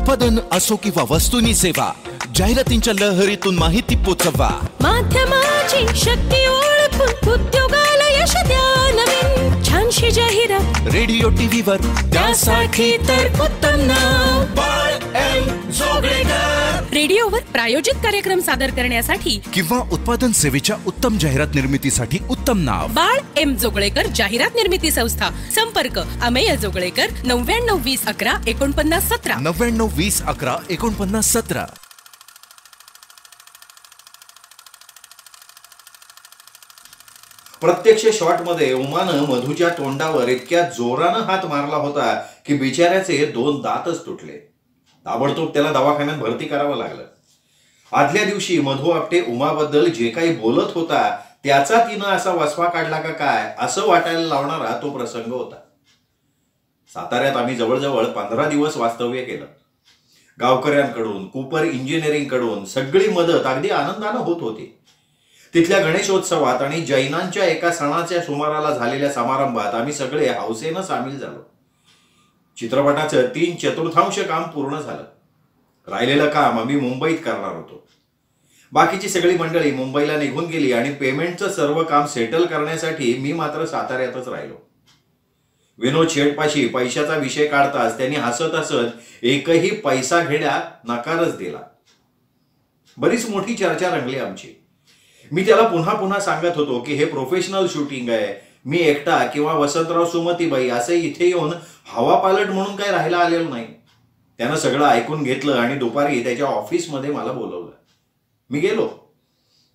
उत्पादन असो किंवा वस्तूंनी सेवा, जाहिरातींच्या लहरीतून माहिती पोचवा. माध्यमाची शक्ती ओळखून उद्योगाला यश द्या. नवीन छानशी जाहिरात रेडिओ टीव्ही वर, त्यासाठी तर उत्तम नाव बाळ एम जोगळेकर. रेडिओवर प्रायोजित कार्यक्रम सादर करण्यासाठी किंवा उत्पादन सेवेच्या उत्तम जाहिरात निर्मितीसाठी उत्तम नाव बाळ एम जोगळेकर जाहिरात निर्मिती संस्था. संपर्क अमेय जोगळेकर 99 20 11 49 17 99 20 11 49 17. प्रत्यक्ष शॉटमध्ये उमानं मधूच्या तोंडावर इतक्या जोरानं हात मारला होता की बिचाऱ्याचे 2 दातच तुटले. ताबडतोब त्याला दवाखान्यात भरती करावं लागलं. आदल्या दिवशी मधू आपटे उमाबद्दल जे काही बोलत होता त्याचा तिनं असा वसवा काढला का काय असं वाटायला लावणारा तो प्रसंग होता. साताऱ्यात आम्ही जवळजवळ 15 दिवस वास्तव्य केलं. गावकऱ्यांकडून, कूपर इंजिनिअरिंग कडून सगळी मदत अगदी आनंदानं होत होती. तिथल्या गणेशोत्सवात आणि जैनांच्या एका सणाच्या सुमाराला झालेल्या समारंभात आम्ही सगळे हौसेनं सामील झालो. चित्रपटाचं 3/4 काम पूर्ण झालं. राहिलेलं काम आम्ही मुंबईत करणार होतो. बाकीची सगळी मंडळी मुंबईला निघून गेली आणि पेमेंटचं सर्व काम सेटल करण्यासाठी मी मात्र साताऱ्यातच राहिलो. विनोद शेठपाशी पैशाचा विषय काढताच त्यांनी हसत हसत एकही पैसा घेण्या नकारच दिला. बरीच मोठी चर्चा रंगली आमची. मी त्याला पुन्हा पुन्हा सांगत होतो की हे प्रोफेशनल शूटिंग आहे. मी एकटा किंवा वसंतराव सुमतीबाई असे इथे येऊन हवा पालट म्हणून काय राहायला आलेलो नाही. त्यानं सगळं ऐकून घेतलं आणि दुपारी त्याच्या ऑफिसमध्ये मला बोलवलं. मी गेलो.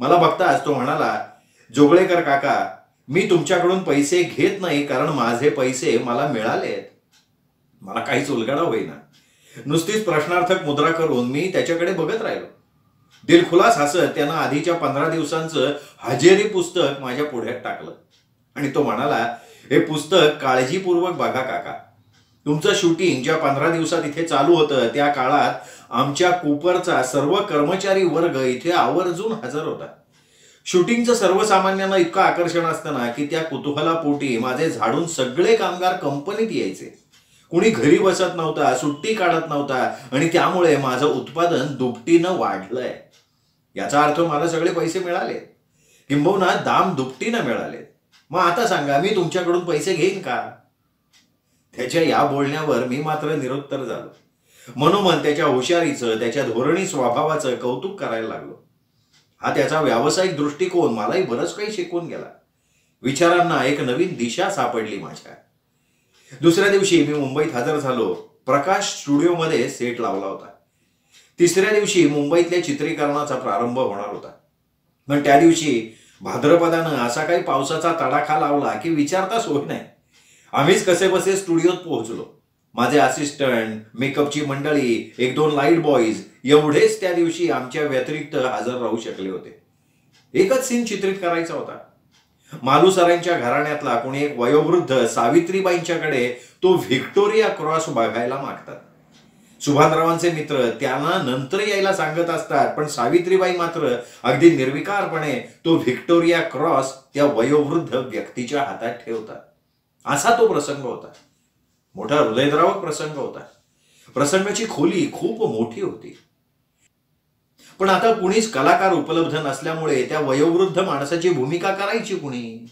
मला बघताच तो म्हणाला, जोगळेकर काका, मी तुमच्याकडून पैसे घेत नाही कारण माझे पैसे मला मिळालेत. मला काहीच उलगडा होईना. नुसतीच प्रश्नार्थक मुद्रा करून मी त्याच्याकडे बघत राहिलो. दिलखुलास हसत त्यानं आधीच्या 15 दिवसांचं हजेरी पुस्तक माझ्या पुढ्यात टाकलं आणि तो म्हणाला, हे पुस्तक काळजीपूर्वक बघा काका. तुमचं शूटिंग ज्या 15 दिवसात इथे चालू होतं त्या काळात आमच्या कूपरचा सर्व कर्मचारी वर्ग इथे आवर्जून हजर होता. शूटिंगचं सर्वसामान्यांना इतकं आकर्षण असतं ना की त्या कुतूहलापोटी माझे झाडून सगळे कामगार कंपनीत यायचे. कुणी घरी बसत नव्हता, सुट्टी काढत नव्हता आणि त्यामुळे माझं उत्पादन दुपटीनं वाढलंय. याचा अर्थ मला सगळे पैसे मिळाले, किंबहुना दाम दुपटीनं मिळाले. मग आता सांगा, मी तुमच्याकडून पैसे घेईन का? त्याच्या या बोलण्यावर मी मात्र निरुत्तर झालो. मनोमन त्याच्या हुशारीचं, त्याच्या धोरणी स्वभावाचं कौतुक करायला लागलो. हा त्याचा व्यावसायिक दृष्टिकोन मलाही बरंच काही शिकवून गेला. विचारांना एक नवीन दिशा सापडली माझ्या. दुसऱ्या दिवशी मी मुंबईत हजर झालो. प्रकाश स्टुडिओमध्ये सेट लावला होता. तिसऱ्या दिवशी मुंबईतल्या चित्रीकरणाचा प्रारंभ होणार होता. पण त्या दिवशी भाद्रपदानं असा काही पावसाचा तडाखा लावला की विचारता सोय नाही. आम्हीच कसे बसे स्टुडिओत पोहोचलो. माझे असिस्टंट, मेकअपची मंडळी, 1-2 लाईट बॉईज एवढेच त्या दिवशी आमच्या व्यतिरिक्त हजर राहू शकले होते. एकच सीन चित्रित करायचा होता. मालुसरांच्या घराण्यातला कोणी एक वयोवृद्ध सावित्रीबाईंच्याकडे तो व्हिक्टोरिया क्रॉस बघायला मागतात. सुभानरावांचे मित्र त्यांना नंतर यायला सांगत असतात, पण सावित्रीबाई मात्र अगदी निर्विकारपणे तो व्हिक्टोरिया क्रॉस त्या वयोवृद्ध व्यक्तीच्या हातात ठेवतात. असा तो प्रसंग होता. मोठा हृदयद्रावक प्रसंग होता. प्रसंगाची खोली खूप मोठी होती. पण आता कुणीच कलाकार उपलब्ध नसल्यामुळे त्या वयोवृद्ध माणसाची भूमिका करायची कुणी?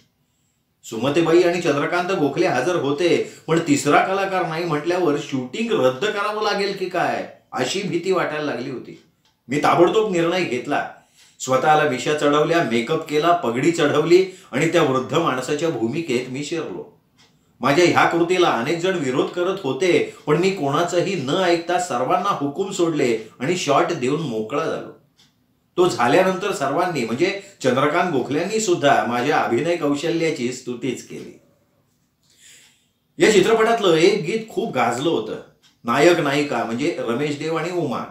सुमतीबाई आणि चंद्रकांत गोखले हजर होते, पण तिसरा कलाकार नाही म्हटल्यावर शूटिंग रद्द करावं लागेल की काय अशी भीती वाटायला लागली होती. मी ताबडतोब निर्णय घेतला. स्वतःला विषा चढवल्या, मेकअप केला, पगडी चढवली आणि त्या वृद्ध माणसाच्या भूमिकेत मी शिरलो. माझ्या ह्या कृतीला अनेक जण विरोध करत होते, पण मी कोणाचंही न ऐकता सर्वांना हुकूम सोडले आणि शॉट देऊन मोकळा झालो. तो झाल्यानंतर सर्वांनी म्हणजे चंद्रकांत गोखल्यांनी सुद्धा माझ्या अभिनय कौशल्याची स्तुतीच केली. या चित्रपटातलं एक गीत खूप गाजलं होतं. नायक नायिका म्हणजे रमेश देव आणि उमा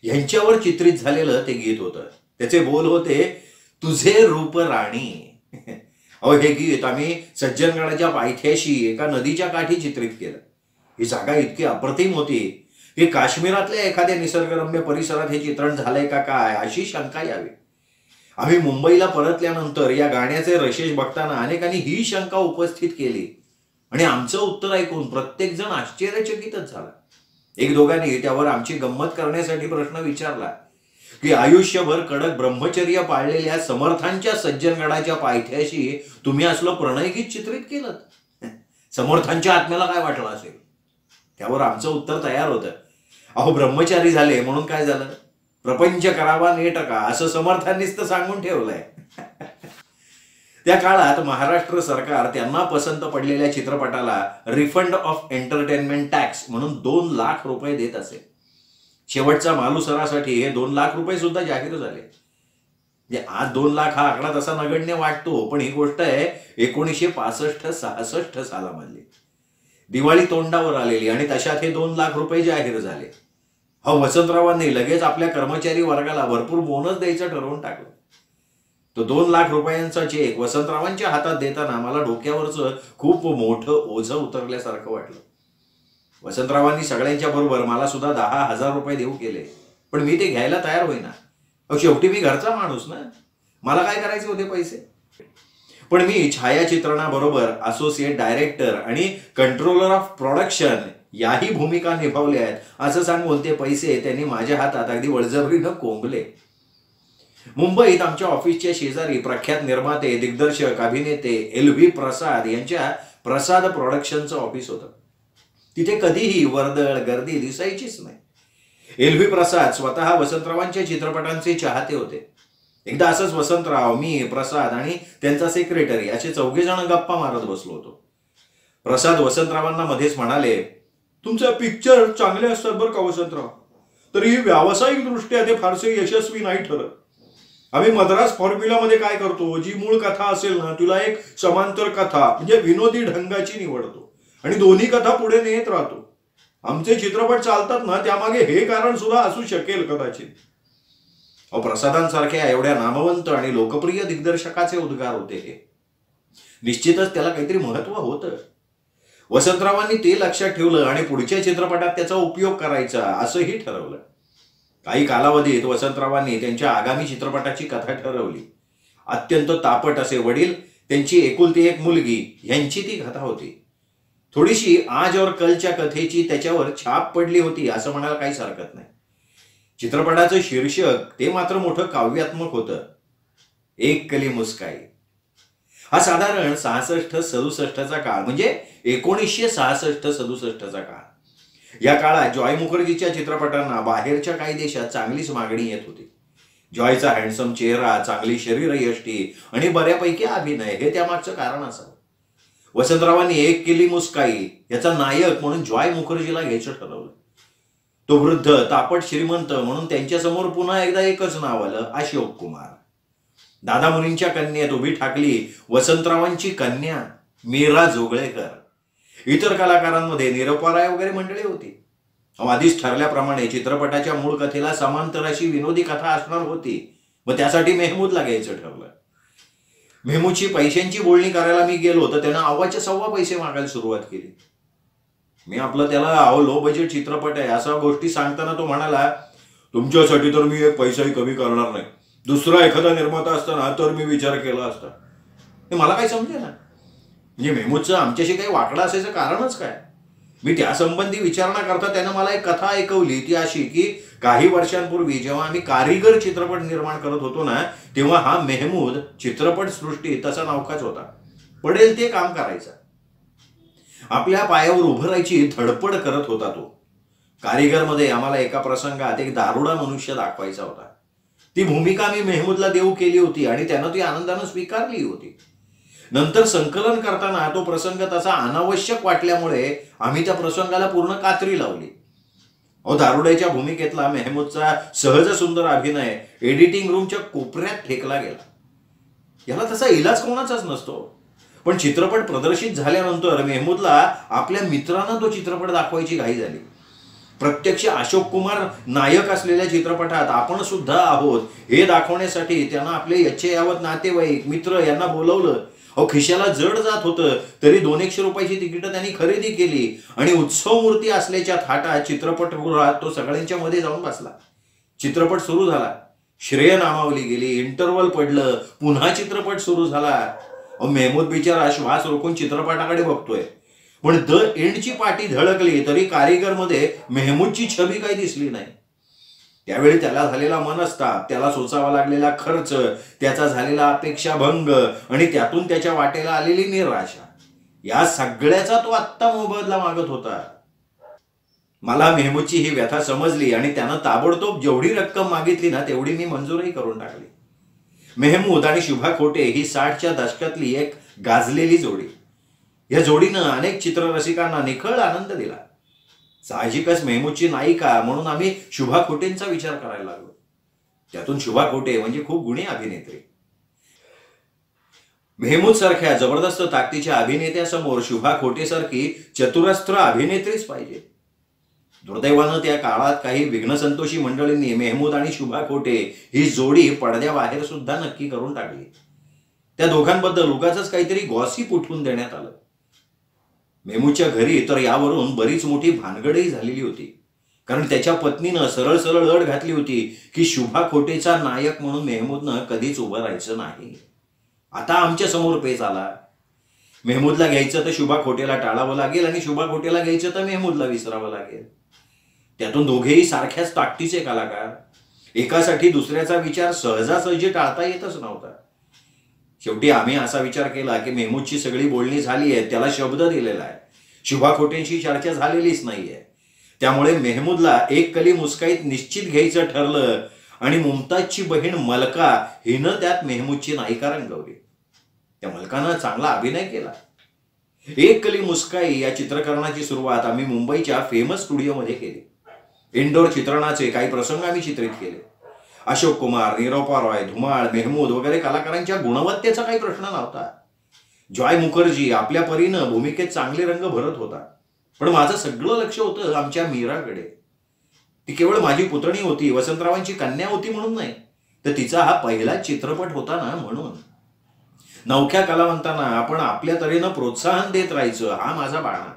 यांच्यावर चित्रित झालेलं ते गीत होतं. त्याचे बोल होते, तुझे रूप राणी. हे गीत आम्ही सज्जनगडाच्या पायथ्याशी एका नदीच्या काठी चित्रित केलं. ही जागा इतकी अप्रतिम होती की काश्मीरातल्या एखाद्या निसर्गरम्य परिसरात हे चित्रण झालंय का काय अशी शंका यावी. आम्ही मुंबईला परतल्यानंतर या गाण्याचे रशेष बघताना अनेकांनी ही शंका उपस्थित केली आणि आमचं उत्तर ऐकून प्रत्येक जण आश्चर्यचकितच झाला. एक दोघांनी त्यावर आमची गंमत करण्यासाठी प्रश्न विचारला की आयुष्यभर कडक ब्रह्मचर्य पाळलेल्या समर्थांच्या सज्जनगडाच्या पायथ्याशी तुम्ही असलं प्रणयगीत चित्रित केलं. समर्थांच्या आत्म्याला काय वाटलं असेल? त्यावर आमचं उत्तर तयार होतं, अहो ब्रह्मचारी झाले म्हणून काय झालं, प्रपंच करावा नेटका असं समर्थांनीच तर सांगून ठेवलंय. त्या काळात महाराष्ट्र सरकार त्यांना पसंत पडलेल्या चित्रपटाला रिफंड ऑफ एंटरटेनमेंट टॅक्स म्हणून 2 लाख रुपये देत असे. शेवटच्या मालुसरासाठी हे 2 लाख रुपये सुद्धा जाहीर झाले. आज 2 लाख हा आकडा तसा नगण्य वाटतो, पण ही गोष्ट आहे 1965-66 सालामधली. दिवाळी तोंडावर आलेली आणि तशात हे 2 लाख रुपये जाहीर झाले. वसंतरावांनी लगेच आपल्या कर्मचारी वर्गाला भरपूर बोनस द्यायचं ठरवून टाकलं. तो 2 लाख रुपयांचा चेक वसंतरावांच्या हातात देताना मला डोक्यावरचं खूप मोठं ओझं उतरल्यासारखं वाटलं. वसंतरावांनी सगळ्यांच्या बरोबर मला सुद्धा 10,000 रुपये देऊ केले, पण मी ते घ्यायला तयार होईना. शेवटी मी घरचा माणूस ना, मला काय करायचे होते पैसे. पण मी छायाचित्रणाबरोबर असोसिएट डायरेक्टर आणि कंट्रोलर ऑफ प्रोडक्शन याही भूमिका निभावल्या आहेत असं सांगून ते पैसे त्यांनी माझ्या हातात अगदी बळजबरीनं कोंबले. मुंबईत आमच्या ऑफिसच्या शेजारी प्रख्यात निर्माते, दिग्दर्शक, अभिनेते LV प्रसाद यांच्या प्रसाद प्रोडक्शनचं ऑफिस होतं. तिथे कधीही वर्दळ गर्दी दिसायचीच नाही. LV प्रसाद स्वतः वसंतरावांच्या चित्रपटांचे चाहते होते. एकदा असंच वसंतराव, मी, प्रसाद आणि त्यांचा सेक्रेटरी असे 4 जण गप्पा मारत बसलो होतो. प्रसाद वसंतरावांना मध्येच म्हणाले, तुमचे पिक्चर चांगले असतात बरं का वसंतराव, तरी व्यावसायिक दृष्ट्या ते फारसे यशस्वी नाही ठरत. आम्ही मद्रास फॉर्म्युलामध्ये काय करतो, जी मूळ कथा असेल ना तिला एक समांतर कथा म्हणजे विनोदी ढंगाची निवडतो आणि दोन्ही कथा पुढे नेत राहतो. आमचे चित्रपट चालतात ना त्यामागे हे कारण सुद्धा असू शकेल कदाचित. प्रसादांसारख्या एवढ्या नामवंत आणि लोकप्रिय दिग्दर्शकाचे उद्गार होते हे. निश्चितच त्याला काहीतरी महत्व होतं. वसंतरावांनी ते लक्षात ठेवलं आणि पुढच्या चित्रपटात त्याचा उपयोग करायचा असंही ठरवलं. काही कालावधीत वसंतरावांनी त्यांच्या आगामी चित्रपटाची कथा ठरवली. अत्यंत तापट असे वडील, त्यांची एकुलती एक मुलगी यांची ती कथा होती. थोडीशी आज और कलच्या कथेची त्याच्यावर छाप पडली होती असं म्हणायला काहीच हरकत नाही. चित्रपटाचं शीर्षक ते मात्र मोठं काव्यात्मक होतं, एक कली मुस्काई. हा साधारण 66-67चा काळ म्हणजे 1966-67चा काळ. या काळात जॉय मुखर्जीच्या चित्रपटांना बाहेरच्या काही देशात चांगलीच मागणी येत होती. जॉयचा हँडसम चेहरा, चांगली शरीरयष्टी आणि बऱ्यापैकी अभिनय हे त्यामागचं कारण असावं. वसंतरावांनी एक केली मुस्काई याचा नायक म्हणून जॉय मुखर्जीला घ्यायचं ठरवलं. तो वृद्ध तापट श्रीमंत म्हणून त्यांच्यासमोर पुन्हा एकदा एकच नाव आलं, अशोक कुमार. दादा मुनींच्या कन्येत उभी ठाकली वसंतरावांची कन्या मीरा जोगळेकर. इतर कलाकारांमध्ये निरपा राय वगैरे मंडळी होती. आधीच ठरल्याप्रमाणे चित्रपटाच्या मूळ कथेला समांतर अशी विनोदी कथा असणार होती. मग त्यासाठी मेहमूदला घ्यायचं ठरलं. मेहमूदची पैशांची बोलणी करायला मी गेलो तर त्यानं अव्वाच्या सव्वा पैसे मागायला सुरुवात केली. मी आपलं त्याला लो बजेट चित्रपट आहे अशा गोष्टी सांगताना तो म्हणाला, तुमच्यासाठी तर मी एक पैसाही कमी करणार नाही, दुसरा एखादा निर्माता असताना तर मी विचार केला असता. हे मला काही समजे ना, म्हणजे मेहमूदचं आमच्याशी काही वाकडं असायचं कारणच काय. मी त्यासंबंधी विचारणा करता त्यानं मला एक कथा ऐकवली, ती अशी की काही वर्षांपूर्वी जेव्हा आम्ही कारीगर चित्रपट निर्माण करत होतो ना तेव्हा हा मेहमूद चित्रपट सृष्टीत तसा नौकाच होता. पडेल ते काम करायचा, आपल्या पायावर उभं राहायची धडपड करत होता तो. कारीगरमध्ये आम्हाला एका प्रसंगात एक दारुडा मनुष्य दाखवायचा होता. ती भूमिका मी मेहमूदला देऊ केली होती आणि त्यानं ती आनंदानं स्वीकारली होती. नंतर संकलन करताना तो प्रसंग तसा अनावश्यक वाटल्यामुळे आम्ही त्या प्रसंगाला पूर्ण कात्री लावली. दारुड्याच्या भूमिकेतला मेहमूदचा सहज सुंदर अभिनय एडिटिंग रूमच्या कोपऱ्यात फेकला गेला. याला तसा इलाज कोणाचाच नसतो. पण चित्रपट प्रदर्शित झाल्यानंतर मेहमूदला आपल्या मित्रांना तो चित्रपट दाखवायची घाई झाली. प्रत्यक्ष अशोक कुमार नायक असलेल्या चित्रपटात आपण सुद्धा आहोत हे दाखवण्यासाठी त्यानं आपले यच्छेयावत नातेवाईक, मित्र यांना बोलवलं. खिशाला जड जात होतं तरी 200 रुपयाची तिकीटं त्यांनी खरेदी केली आणि उत्सव मूर्ती असल्याच्या थाटात चित्रपटगृहात तो सगळ्यांच्या मध्ये जाऊन बसला. चित्रपट सुरू झाला, श्रेय नामावली गेली, इंटरव्हल पडलं, पुन्हा चित्रपट सुरू झाला. मेहमूद बिचारा श्वास रोखून चित्रपटाकडे बघतोय. पण द एंडची पाटी धडकली तरी कारिगरमध्ये मेहमूदची छबी काही दिसली नाही. त्यावेळी त्याला झालेला मनस्ताप, त्याला सोसावा लागलेला खर्च, त्याचा झालेला अपेक्षाभंग आणि त्यातून त्याच्या वाटेला आलेली निराशा, या सगळ्याचा तो आत्ता मोबदला मागत होता. मला मेहमूदची ही व्यथा समजली आणि त्यानं ताबडतोब जेवढी रक्कम मागितली ना तेवढी मी मंजूरही करून टाकली. मेहमूद आणि शुभा खोटे ही 60च्या दशकातली एक गाजलेली जोडी. या जोडीनं अनेक चित्ररसिकांना निखळ आनंद दिला. साहजिकच मेहमूदची नायिका म्हणून आम्ही शुभा खोटेंचा विचार करायला लागलो. त्यातून शुभा खोटे म्हणजे खूप गुणी अभिनेत्री. मेहमूद सारख्या जबरदस्त ताकदीच्या अभिनेत्यासमोर शुभा खोटेसारखी चतुरस्त्र अभिनेत्रीच पाहिजे. दुर्दैवानं त्या काळात काही विघ्नसंतोषी मंडळींनी मेहमूद आणि शुभा खोटे ही जोडी पडद्याबाहेर सुद्धा नक्की करून टाकली. त्या दोघांबद्दल उगाचच काहीतरी गॉसिप उठवून देण्यात आलं. मेहमूदच्या घरी तर यावरून बरीच मोठी भानगडही झालेली होती, कारण त्याच्या पत्नीनं सरळ सरळ अट घातली होती की शुभा खोटेचा नायक म्हणून मेहमूदनं कधीच उभं राहायचं नाही. आता आमच्या समोर पेच आला. मेहमूदला घ्यायचं तर शुभा खोटेला टाळावं लागेल आणि शुभा खोटेला घ्यायचं तर मेहमूदला विसरावं लागेल. त्यातून दोघेही सारख्याच ताकदीचे कलाकार. एकासाठी दुसऱ्याचा विचार सहजासहजी टाळता येतच नव्हता. शेवटी आम्ही असा विचार केला की मेहमूदची सगळी बोलणी झाली आहे, त्याला शब्द दिलेला आहे. शुभा खोटेंशी चर्चा झालेलीच नाहीये. त्यामुळे मेहमूदला एक कली मुस्काईत निश्चित घ्यायचं ठरलं आणि मुमताजची बहीण मलका हिनं त्यात मेहमूदची नायिका रंगवली. त्या मलकानं चांगला अभिनय केला. एक कली मुस्काई या चित्रकरणाची सुरुवात आम्ही मुंबईच्या फेमस स्टुडिओमध्ये केली. इंडोर चित्रणाचे काही प्रसंग आम्ही चित्रित केले. अशोक कुमार, नीरोपा रॉय, धुमाळ, मेहमूद वगैरे कलाकारांच्या गुणवत्तेचा काही प्रश्न नव्हता. जॉय मुखर्जी आपल्या परीनं भूमिकेत चांगले रंग भरत होता. पण माझं सगळं लक्ष होतं आमच्या मीराकडे. ती केवळ माझी पुतणी होती, वसंतरावांची कन्या होती म्हणून नाही, तर तिचा हा पहिलाच चित्रपट होता ना म्हणून. नवख्या कलावंतांना आपण आपल्या तऱ्हेनं प्रोत्साहन देत राहायचं हा माझा बाणा.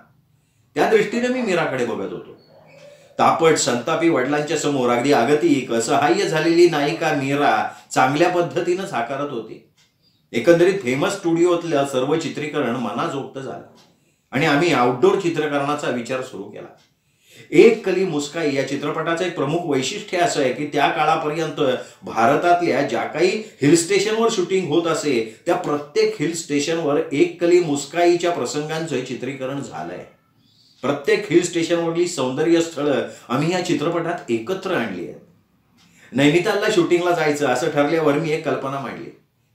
त्या दृष्टीने मी मीराकडे बघत होतो. तापट संतापी वडिलांच्या समोर अगदी आगतिक असहाय्य झालेली नायिका मीरा चांगल्या पद्धतीनं साकारत होती. एकंदरीत फेमस स्टुडिओतलं सर्व चित्रीकरण मनाजोगतं झालं आणि आम्ही आउटडोर चित्रकरणाचा विचार सुरू केला. एक कली मुस्काई या चित्रपटाचं एक प्रमुख वैशिष्ट्य असं आहे की त्या काळापर्यंत भारतातल्या ज्या काही हिल स्टेशनवर शूटिंग होत असे त्या प्रत्येक हिल स्टेशनवर एक कली मुस्काईच्या प्रसंगांचं चित्रीकरण झालंय. प्रत्येक हिल स्टेशनवरली सौंदर्य स्थळं आम्ही या चित्रपटात एकत्र आणली आहेत. नैनितालला शूटिंगला जायचं असं ठरल्यावर मी एक कल्पना मांडली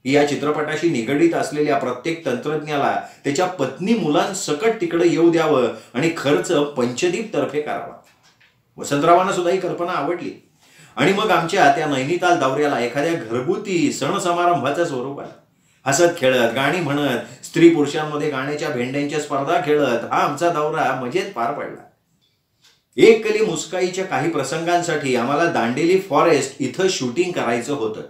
की या चित्रपटाशी निगडीत असलेल्या प्रत्येक तंत्रज्ञाला त्याच्या पत्नी मुलांसकट तिकडे येऊ द्यावं आणि खर्च पंचदीप तर्फे करावा. वसंतरावांना सुद्धा ही कल्पना आवडली आणि मग आमच्या त्या नैनिताल दौऱ्याला एखाद्या घरगुती सण समारंभाचं स्वरूप आलं. हसत खेळत, गाणी म्हणत, स्त्री पुरुषांमध्ये गाण्याच्या भेंड्यांच्या स्पर्धा खेळत हा आमचा दौरा मजेत पार पडला. एक कली मुस्काईच्या काही प्रसंगांसाठी आम्हाला दांडेली फॉरेस्ट इथं शूटिंग करायचं होतं.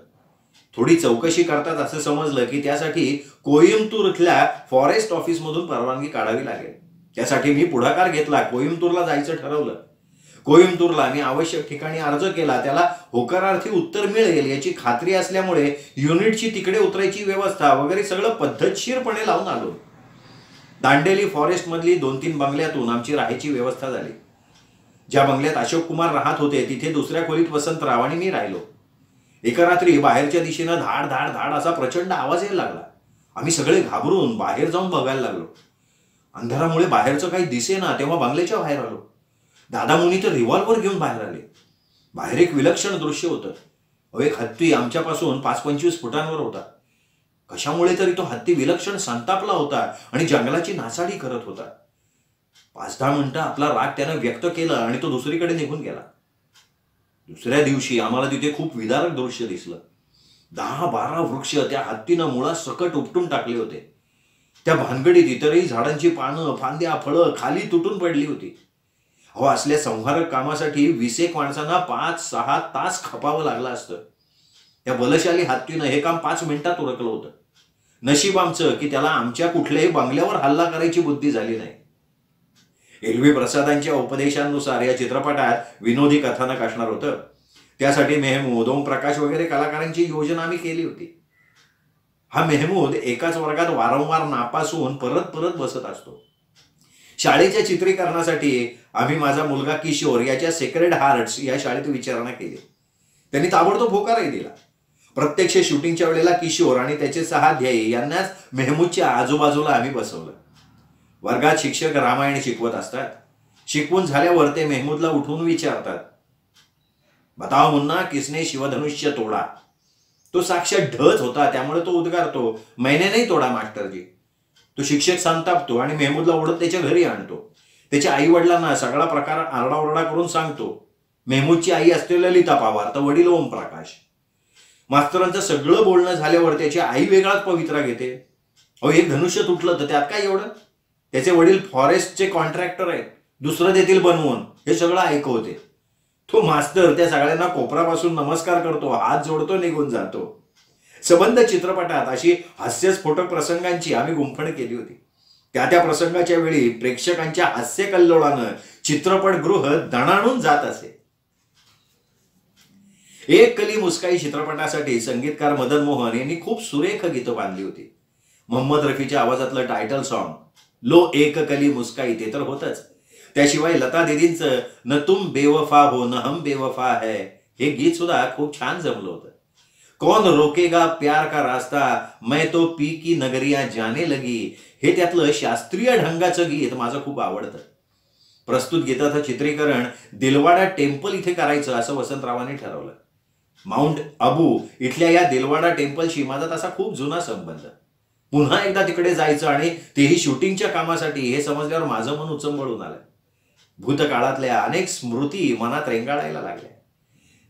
थोडी चौकशी करतात असं समजलं की त्यासाठी कोइंबतूर इथल्या फॉरेस्ट ऑफिसमधून परवानगी काढावी लागेल. त्यासाठी मी पुढाकार घेतला. कोइंबतूरला जायचं ठरवलं. कोइंबतूरला मी आवश्यक ठिकाणी अर्ज केला. त्याला होकारार्थी उत्तर मिळेल याची खात्री असल्यामुळे युनिटची तिकडे उतरायची व्यवस्था वगैरे सगळं पद्धतशीरपणे लावून आलो. दांडेली फॉरेस्ट मधली 2-3 बंगल्यातून आमची राहायची व्यवस्था झाली. ज्या बंगल्यात अशोक कुमार राहत होते तिथे दुसऱ्या खोलीत वसंतराव आणि मी राहिलो. एका रात्री बाहेरच्या दिशेनं धाड धाड धाड असा प्रचंड आवाज यायला लागला. आम्ही सगळे घाबरून बाहेर जाऊन बघायला लागलो. अंधारामुळे बाहेरचं काही दिसेना तेव्हा बंगल्याच्या बाहेर आलो. दादा मुनी तर रिव्हॉल्वर घेऊन बाहेर आले. बाहेर एक विलक्षण दृश्य होतं. एक हत्ती आमच्यापासून 5-25 फुटांवर होता. कशामुळे तरी तो हत्ती विलक्षण संतापला होता आणि जंगलाची नासाडी करत होता. 5-10 मिनिटं आपला राग त्यानं व्यक्त केला आणि तो दुसरीकडे निघून गेला. दुसऱ्या दिवशी आम्हाला तिथे खूप विदारक दृश्य दिसलं. 10-12 वृक्ष त्या हत्तीनं मुळासकट उपटून टाकले होते. त्या भानगडीत इतरही झाडांची पानं, फांद्या, फळं खाली तुटून पडली होती. असल्या संहारक कामासाठी 20 माणसांना 5-6 तास खपावं लागलं असतं. त्या बलशाली हत्तीनं हे काम 5 मिनिटात उरकलं होतं. नशीब आमचं की त्याला आमच्या कुठल्याही बंगल्यावर हल्ला करायची बुद्धी झाली नाही. एल.व्ही. प्रसादांच्या उपदेशांनुसार या चित्रपटात विनोदी कथानक असणार होतं. त्यासाठी मेहमूद, ओम प्रकाश वगैरे कलाकारांची योजना आम्ही केली होती. हा मेहमूद एकाच वर्गात वारंवार नापास होऊन परत परत बसत असतो. शाळेच्या चित्रीकरणासाठी आम्ही माझा मुलगा किशोर याच्या सेक्रेड हार्ट्स या शाळेत विचारणा केली. त्यांनी ताबडतोब होकारही दिला. प्रत्यक्ष शूटिंगच्या वेळेला किशोर आणि त्याचे सहाध्यायी यांनाच मेहमूदच्या आजूबाजूला आम्ही बसवलं. वर्गात शिक्षक रामायण शिकवत असतात. शिकवून झाल्यावर ते मेहमूदला उठवून विचारतात, बताओ मुन्ना किसने शिवधनुष्य तोडा. तो साक्षात ढच होता, त्यामुळे तो उद्गारतो, मैंने नाही तोडा मास्टरजी. तो शिक्षक संतापतो आणि मेहमूदला ओढत त्याच्या घरी आणतो. त्याच्या आई वडिलांना सगळा प्रकार आरडाओरडा करून सांगतो. मेहमूदची आई असते ललिता पवार, तर वडील ओमप्रकाश. मास्तरांचं सगळं बोलणं झाल्यावर त्याची आई वेगळाच पवित्रा घेते. अहो, एक धनुष्य तुटलं तर त्यात काय एवढं? त्याचे वडील फॉरेस्टचे कॉन्ट्रॅक्टर आहेत, दुसरं देतील बनवून, हे सगळं ऐकवते. तो मास्तर त्या सगळ्यांना कोपरापासून नमस्कार करतो, हात जोडतो, निघून जातो. संबंध चित्रपटात अशी हास्यस्फोटक प्रसंगांची आम्ही गुंफण केली होती. त्या प्रसंगाच्या वेळी प्रेक्षकांच्या हास्य कल्लोळानं चित्रपटगृह दणाणून जात असे. एक कली मुस्काई चित्रपटासाठी संगीतकार मदन मोहन यांनी खूप सुरेख गीतं बांधली होती. मोहम्मद रफीच्या आवाजातलं टायटल सॉन्ग लो एक कली मुस्काई ते तर होतच. त्याशिवाय लता दीदींचं न तुम बेवफा हो न हम बेवफा है हे गीत सुद्धा खूप छान जमलं होतं. कौन रोकेगा प्यार का रास्ता मैं तो पी की नगरिया जाने लगी हे त्यातलं शास्त्रीय ढंगाचं गीत माझं खूप आवडतं. प्रस्तुत गीताचं चित्रीकरण दिलवाडा टेम्पल इथे करायचं असं वसंतरावांनी ठरवलं. माउंट अबू इथल्या या दिलवाडा टेम्पलशी माझा तसा खूप जुना संबंध. पुन्हा एकदा तिकडे जायचं आणि तेही शूटिंगच्या कामासाठी हे समजल्यावर माझं मन उचंबळून आलं. भूतकाळातल्या अनेक स्मृती मनात रेंगाळायला लागल्या.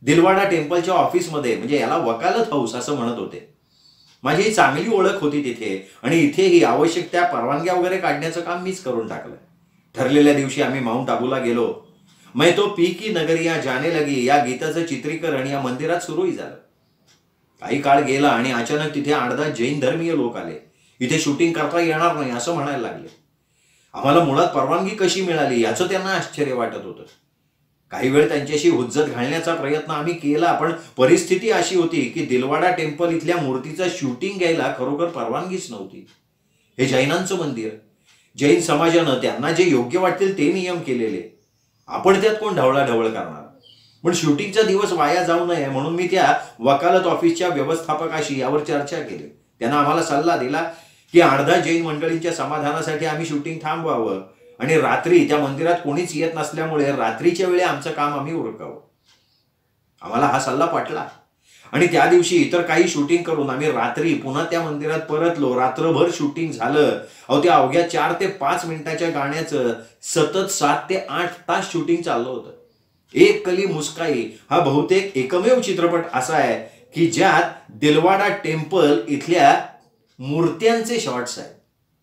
दिलवाडा टेम्पलच्या ऑफिसमध्ये, म्हणजे याला वकालत हाऊस असं म्हणत होते, माझी चांगली ओळख होती तिथे आणि इथेही आवश्यक त्या परवानग्या वगैरे काढण्याचं काम मीच करून टाकलं. ठरलेल्या दिवशी आम्ही माउंट आबूला गेलो. मैं तो पी की नगरिया जाने लगी या गीताचं चित्रीकरण या मंदिरात सुरूही झालं. काही काळ गेला आणि अचानक तिथे 8-10 जैन धर्मीय लोक आले. इथे शूटिंग करता येणार नाही असं म्हणायला लागले. आम्हाला मुळात परवानगी कशी मिळाली याचं त्यांना आश्चर्य वाटत होतं. काही वेळ त्यांच्याशी हुज्जत घालण्याचा प्रयत्न आम्ही केला, पण परिस्थिती अशी होती की दिलवाडा टेम्पल इथल्या मूर्तीचं शूटिंग घ्यायला खरोखर परवानगीच नव्हती. हे जैनांचं मंदिर, जैन समाजानं त्यांना जे योग्य वाटतील ते नियम केलेले, आपण त्यात कोण ढवळाढवळ करणार. पण शूटिंगचा दिवस वाया जाऊ नये म्हणून मी त्या वकालत ऑफिसच्या व्यवस्थापकाशी यावर चर्चा केली. त्यांना आम्हाला सल्ला दिला की 8-10 जैन मंडळींच्या समाधानासाठी आम्ही शूटिंग थांबवावं आणि रात्री त्या मंदिरात कोणीच येत नसल्यामुळे रात्रीच्या वेळी आमचं काम आम्ही उरकावं. आम्हाला हा सल्ला पटला आणि त्या दिवशी इतर काही शूटिंग करून आम्ही रात्री पुन्हा त्या मंदिरात परतलो. रात्रभर शूटिंग झालं. अहो, त्या अवघ्या 4 ते 5 मिनिटाच्या गाण्याचं सतत 7 ते 8 तास शूटिंग चाललं होतं. एक कली मुस्काई हा बहुतेक एकमेव चित्रपट असा आहे की ज्यात दिलवाडा टेम्पल इथल्या मूर्त्यांचे शॉट्स आहेत.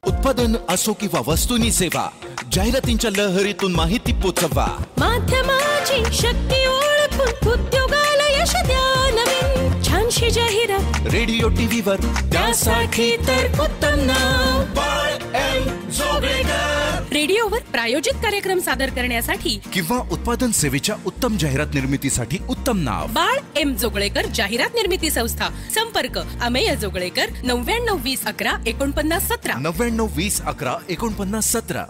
उत्पादन असो किंवा वस्तूंनी सेवा, जाहिरातींच्या लहरीतून माहिती पोचवा. माध्यमाची शक्ती ओळखून उद्योगाला यश द्या. नवीन छानशी जाहिरात रेडिओ टीव्ही वर त्यासाठी तर उत्तम नाव बाळ एम जोगळेकर. रेडिओवर प्रायोजित कार्यक्रम सादर करण्यासाठी किंवा उत्पादन सेवेच्या उत्तम जाहिरात निर्मितीसाठी उत्तम नाव बाळ एम जोगळेकर जाहिरात निर्मिती संस्था. संपर्क अमेय जोगळेकर 99 20 11 49 17 99 20 11 49 17.